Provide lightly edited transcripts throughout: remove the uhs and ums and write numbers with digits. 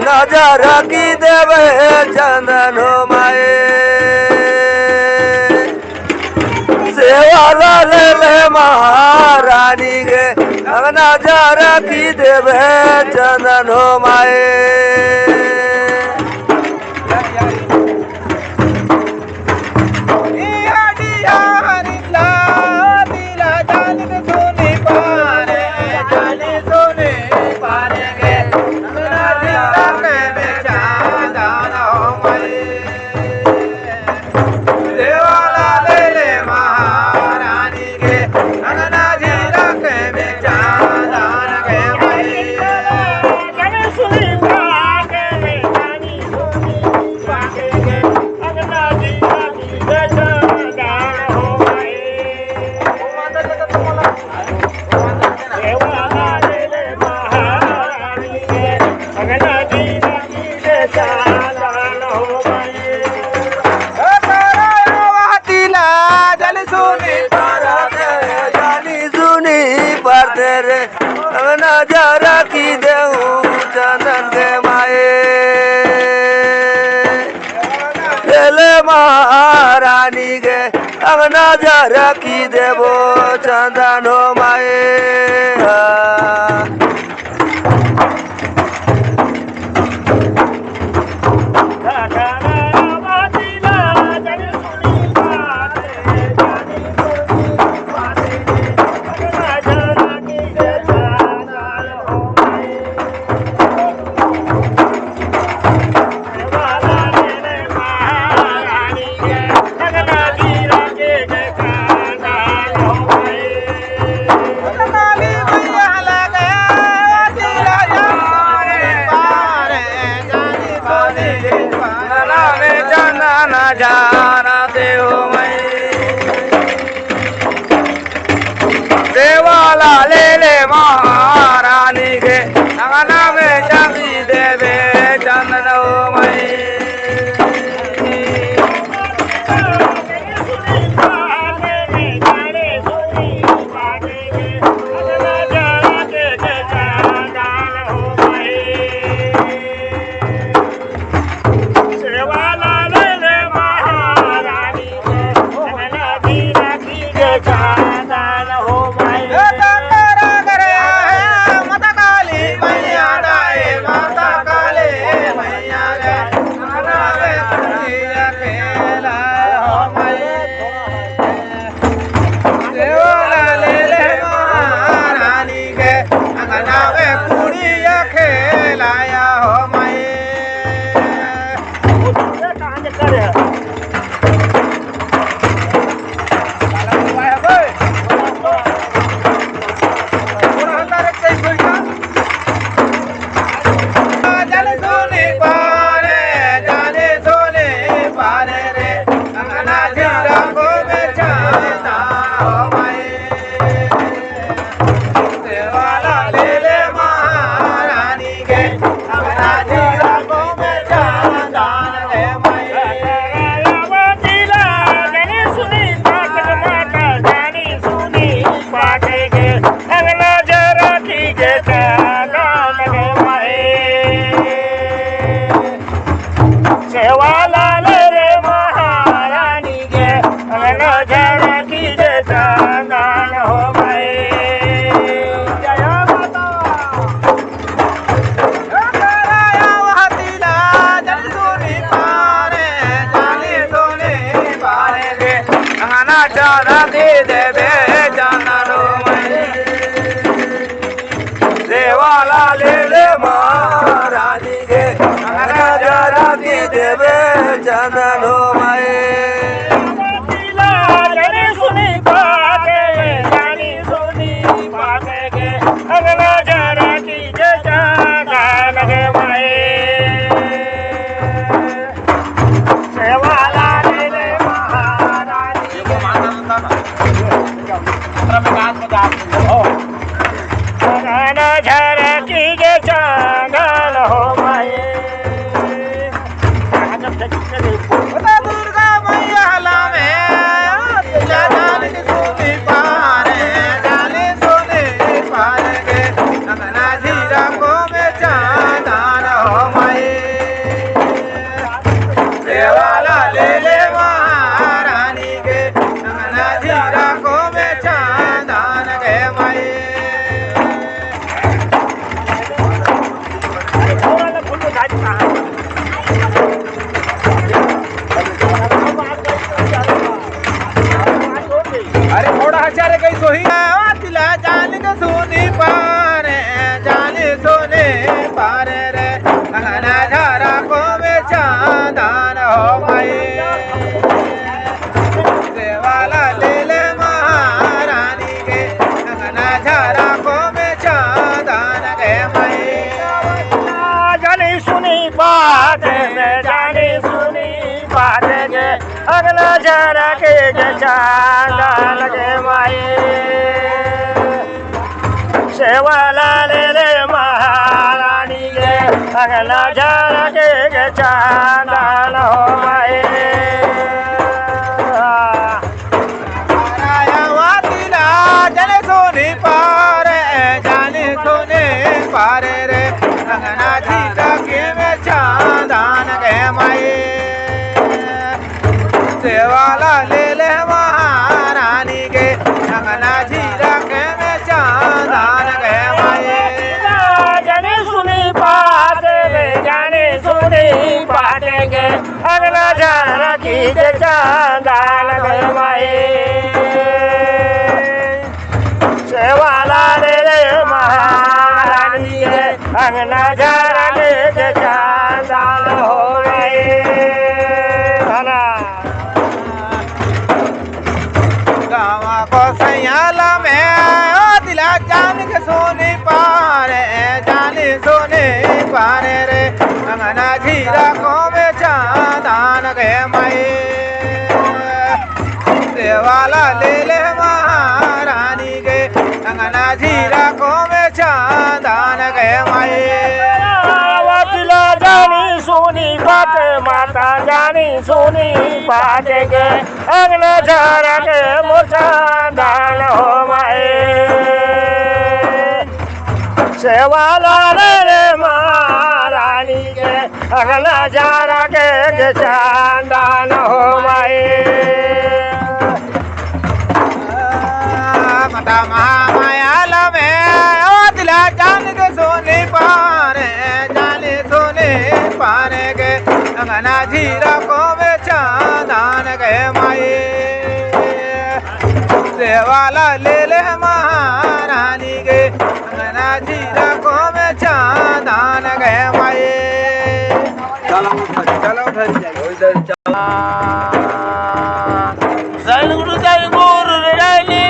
नजर की देवे चंदन माए सेवा ले ले महारानी गे नजर की देवे चंदन माए नजारा की देऊ चंदन के माए ले महारानी गे अब नजारा की देवो चंदन माए राखी जे चंदन हो माए जय माता कराया वातिला जल सोनी पारे जाली सोनी पारे गे अंगना चारा के देवे चंदन हो माए देवाला ले ले महारानी गे अंगना चारा के देवे चंदन हो माए अगला जरा की जय लगे माए सेवाला ले ले महारानी अगला जरा की जय चंदन हो माए दुर्गा मैया लावे जान की सोनी पारे जाली सोनी पारे गे अंगना जीरा को में चांदन हो माए देवाला ले ले महारानी गे अंगना जीरा को में चांदन गे माए अरे थोड़ा हचारे कहीं सोही तिला जान के सोनी पारे जाली सोनी पारे रे अंगना झारा को में चांदन हो माए देवाला ले ले महारानी के अंगना झारा को में चांदन गे माए जानी सुनी बात में जानी सुनी बात गे अगला जरा के चंदन लगे माए सेवाला ले ले महारानी गे अगला जरा के चंदन हो माए कराया वातिला जल सोनी पारे जाली सोनी पारे रे अंगना जीता के में चांदन गे माए सेवाला ले ले महारानी गे अंगना जीरा के में चांदन गे माए जाने सुनी बात में जाने सुनी बात गे अगला जरा की जय चंदन लगे माए सेवाला ले ले महारानी गे अंगना जरा के जय चंदन हो गए गावा को सयाला में दिला जान के सोनी पारे जाली सोनी पारे रे अंगना जीरा को में चांदन गे माए देवाला ले ले महारानी गे अंगना जीरा को में चांदन गे माए वकिला जानी सुनी बात माता जानी सुनी बात गे अगला जरा के चंदन हो माए सेवाला ले ले महारानी के अगला जरा के चंदन हो माए मता महामाया लवे दिला जान के सोनी पारे जाली सोनी पारे गे अंगना जीरा को में चांदन गे माए सेवाला ले ले महारानी गे अंगना जीरा को में चांदन गे माए चलो उधर जाइए जय गुरु रैली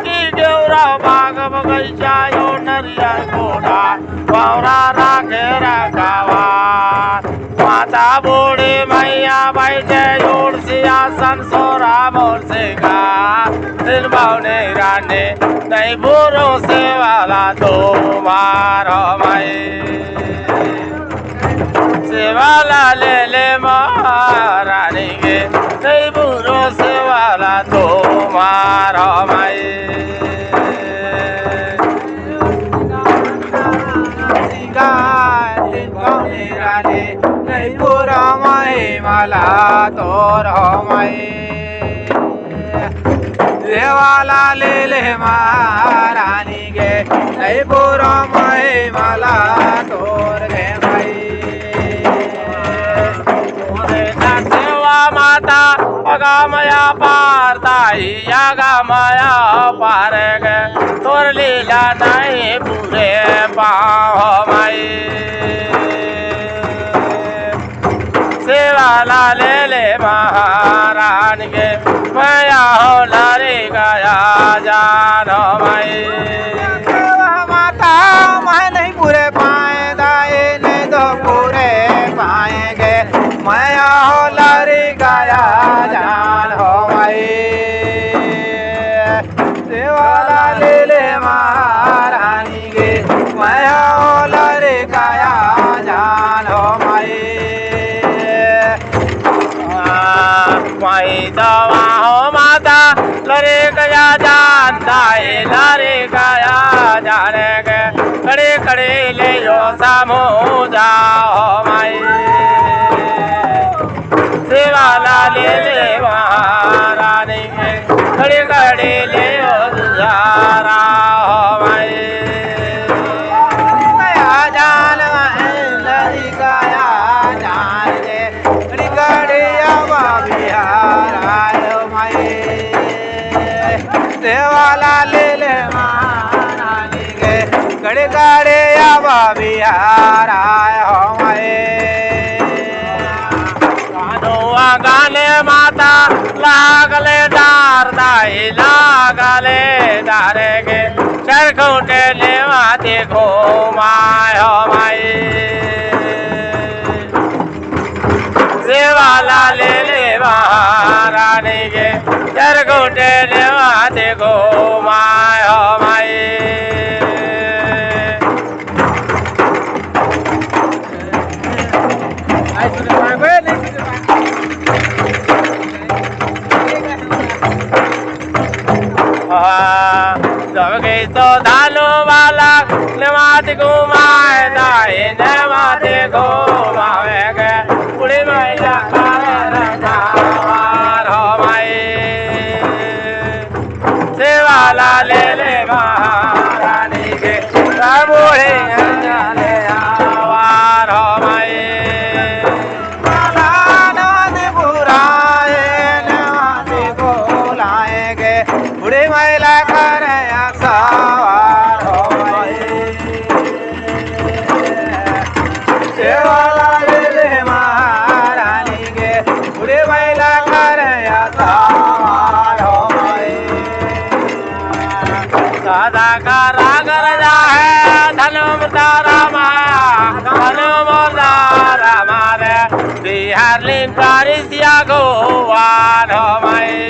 की देवरा बाग बगैचा यो नरिया घोड़ा पौरा राखे रखावा माता बूढ़ी मैया बैठे जोड़ सियासन सोरा मोर से गा दिल बाउने राने नहीं बुरो से वाला तो मारो माई सेवाला ले ले महारानी गे नहीं बुरो से वाला तो मारो माई नहीं बुरा माई माला तोर हो माई देवाला ले ले महारानी गे नहीं पूरा मई माला तोर गे मई सेवा माता अगामया पार ताई अगामया पार गे तोर लीला नहीं पूरे पाओ माई सेवाला ले ले महारानी गे मया हो लारे गया जानो माई माता मैं नहीं पूरे पाए दाए नहीं तो पूरे पाएंगे मैं हो लारी गया जान हो माई सेवाला ले ले महारानी गे मैं हो लारी गया जान हो माई माई दवा हो माता लरे गया जानता है लरे गया जाने के खड़े खड़े ले जो सामो जाओ माई सेवाला ले ले महारानी के खड़े खड़े ले जो सारा हो माई गया जान लरी गया जान रे गड़िया बिहार आयो माई देवाला ले ले महारानी गे गड़े गड़े आवा बिहार आयो माई गाने माता लागले डार दाई लागले डारे गे चरखोटे ले माते को मायो माई सेवाला ले ले महारानी गे चरखोटे ले माते को मायो माई जब गई तो धानो वाला नमाज घुमाए दाए नमाज घुमावे गे बुढ़ी महिला हो माई सेवाला ले ले महारानी के बूढ़े ले आवार हो माई बुढ़ी महिला कर सवार हो सेवाला ले ले महारानी गे बुढ़ी महिला कर सवार हो दादा का राग रजा है धनुम तारा धनुम तारा मारे बिहार लिन पारिसिया गोवान हो माई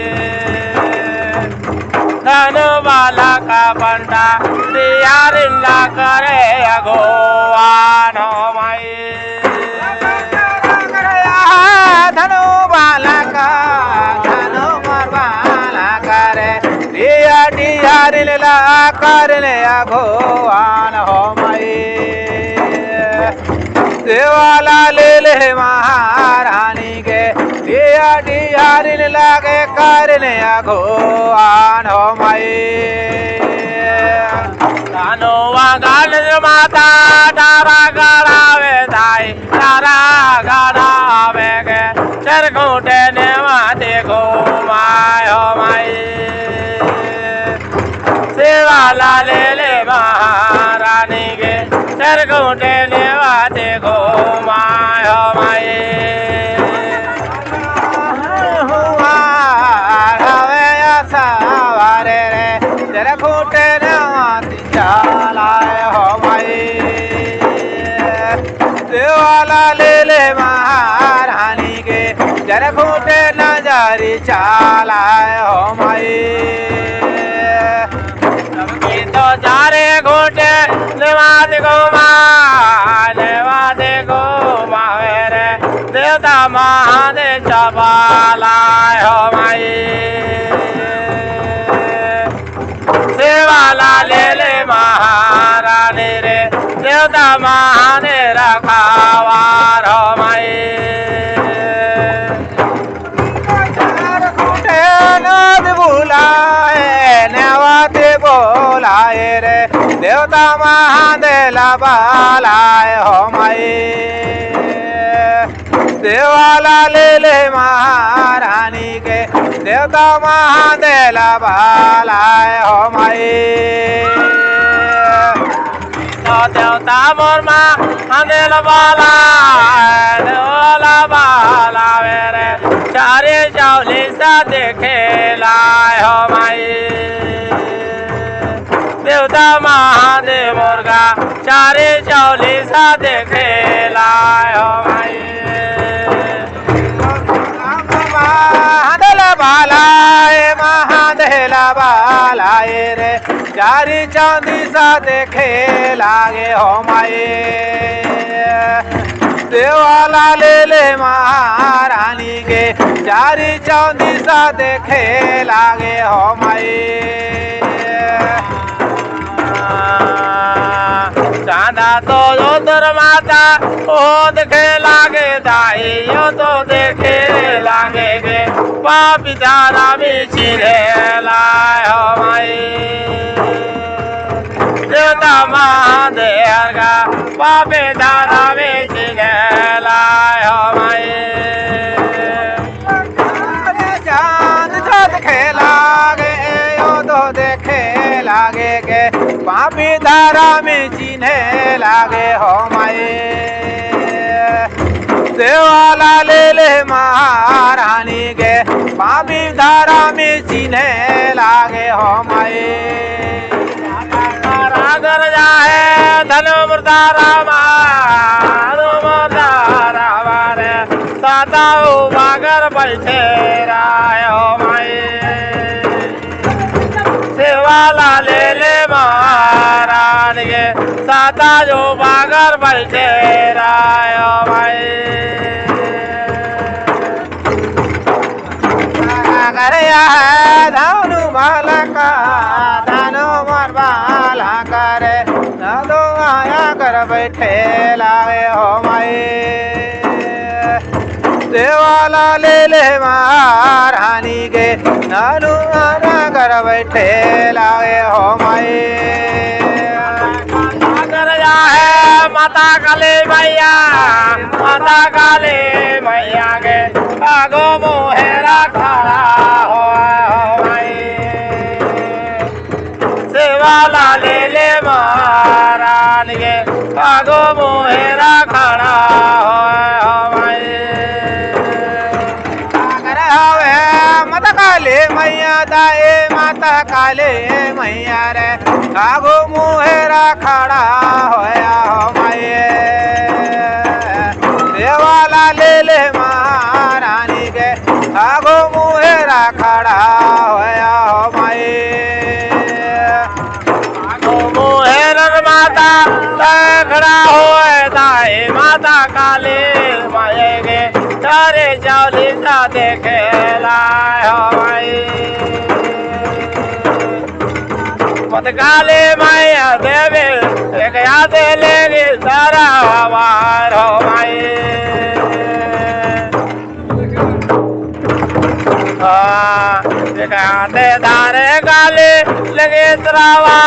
धनु बाला का पंडा बिहार ला करे अगोवान हो माई धनु बाला का धनु बाला करे दिया डियार ला कर ले अगोवान हो माई देवाला ले ले महारानी गे दिया डियार लागे कर ले अगोवान हो माई धनु गान माता तारा गड़ावे दाई तारा गड़ावे गे चरखोटे ने माते को मायो माई सेवाला ले ले महारानी गे चरखोटे ने माते को मायो माई सवारे रे तेरे खूटे नवाती चालाए हो माई देवाला ले ले महारानी गे तेरे खूटे नजारी चालाए हो माई तो जारे घोटे नवाते को नवाते को मावेरे देवता महादे चबालाए हो माई सेवाला ले ले महारानी रे देवता महाने रखावार हो माई नाद बुलाए देवता महादेव बालाए हो माई देवाला ले महारानी के देवता महादेव बालाए हो माई देवता मोर महादेव बाला देवाला बाला मेरे चारे चावली सा देखे लाए हो माई देवता महादेव मुर्गा चारे चावली सा देखे लाए हो माई महादेव बालाए महादेव बालाए रे चारी चांदी सा देखे लागे हो माई देवाला ले महारानी के चारी चांदी सा देखे लागे हो माई चांदा तो जोधर माता ओ देखे लागे दाई यो तो देखे लागे गे पापी धारा में चिरे लाए हो माई देवता महादेव का पापी धारा में चिरे लाए हो माई चांद तो देखे लागे यो तो देखे लागे के पापी धारा में चिन्हे लागे हो माई देवाला ले महारानी के पापी धारा में चिन्हे लागे हो माई रागर जाए धनु मुर्दारा रे साता बागर बैठे राय हो माई देवाला ले महारानी के साता जो बागर बैठे राय हो माई धनु बालका धनु मोर बाला करे दो आया कर बैठे लाए हो माई देवाला ले महारानी के धनु आया कर बैठे लाए हो माई कर जाए माता काली मैया के आगो मोहेरा खड़ा हो माई सेवाला ले महारानी के आगो मोहेरा खड़ा हो माई हवे माता काली मैया दाए माता काली मैया रे आगो मोहेरा खड़ा होया हो माई देवाला ले महारानी के आगो मुहेरा खड़ा होया हो माई आगो मुहेर माता खड़ा होए दाई माता काली माए के चारे चावली सा देखे लाए हो माई मत काली माया देवी एक याद लेगी सारा वार हो माई हाथे धारे काली लगे तरावा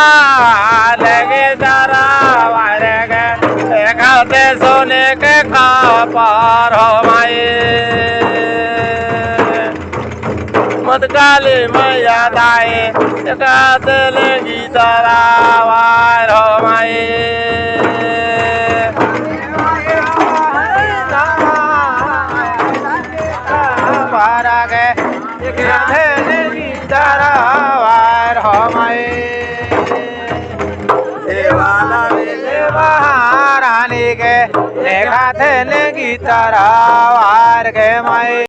रे एक हाथे सोने के खापर हो माई मत काली मैया दाई एक हाथे लगी तरावार हो माई तरावार हो माई देवाला ले महारानी के एक हाथ लगी तरावार के माई।